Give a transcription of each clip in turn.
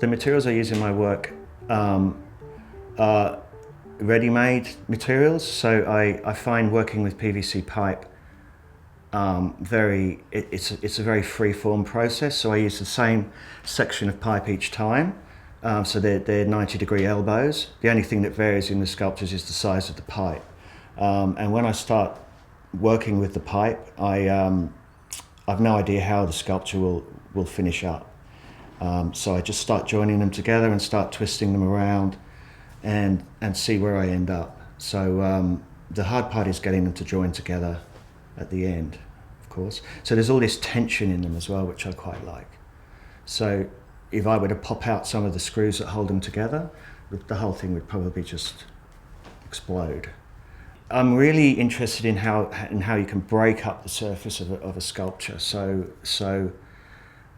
The materials I use in my work are ready-made materials, so I find working with PVC pipe it's a very free-form process, so I use the same section of pipe each time. So they're 90-degree elbows. The only thing that varies in the sculptures is the size of the pipe. And when I start working with the pipe, I've no idea how the sculpture will finish up. So I just start joining them together and start twisting them around and see where I end up. So the hard part is getting them to join together at the end, of course. So there's all this tension in them as well, which I quite like. So if I were to pop out some of the screws that hold them together, the whole thing would probably just explode. I'm really interested in how you can break up the surface of a sculpture. So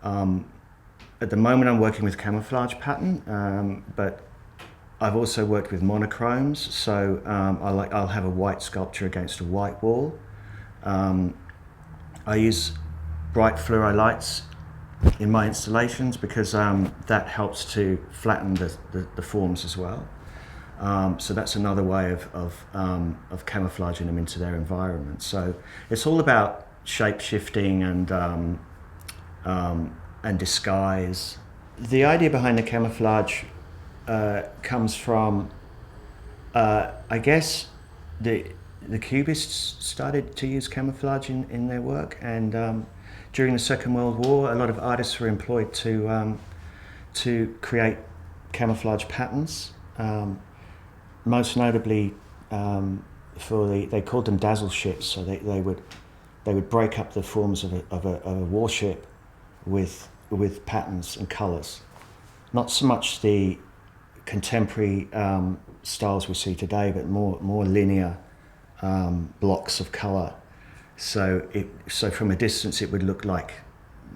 at the moment I'm working with camouflage pattern, but I've also worked with monochromes. So I'll have a white sculpture against a white wall. I use bright fluoro lights in my installations because that helps to flatten the forms as well. So that's another way of camouflaging them into their environment. So it's all about shape shifting and disguise. The idea behind the camouflage comes from, I guess, the Cubists started to use camouflage in their work, and during the Second World War, a lot of artists were employed to create camouflage patterns. Most notably, they called them dazzle ships. So they would break up the forms of a warship with patterns and colours. Not so much the contemporary styles we see today, but more linear blocks of colour. So from a distance it would look like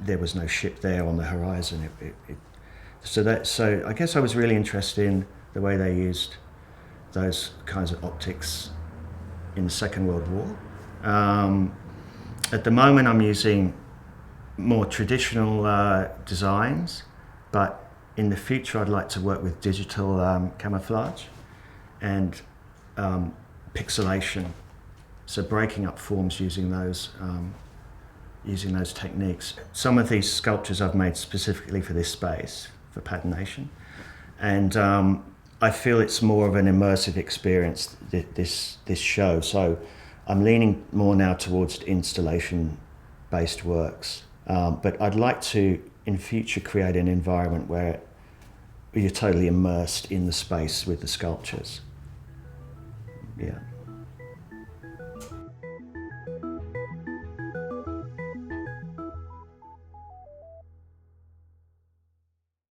there was no ship there on the horizon. So I guess I was really interested in the way they used those kinds of optics in the Second World War. At the moment I'm using more traditional designs, but in the future I'd like to work with digital camouflage and pixelation, so breaking up forms using those techniques. Some of these sculptures I've made specifically for this space, for Patternation, and I feel it's more of an immersive experience, this show. So I'm leaning more now towards installation-based works, but I'd like to, in future, create an environment where you're totally immersed in the space with the sculptures. Yeah.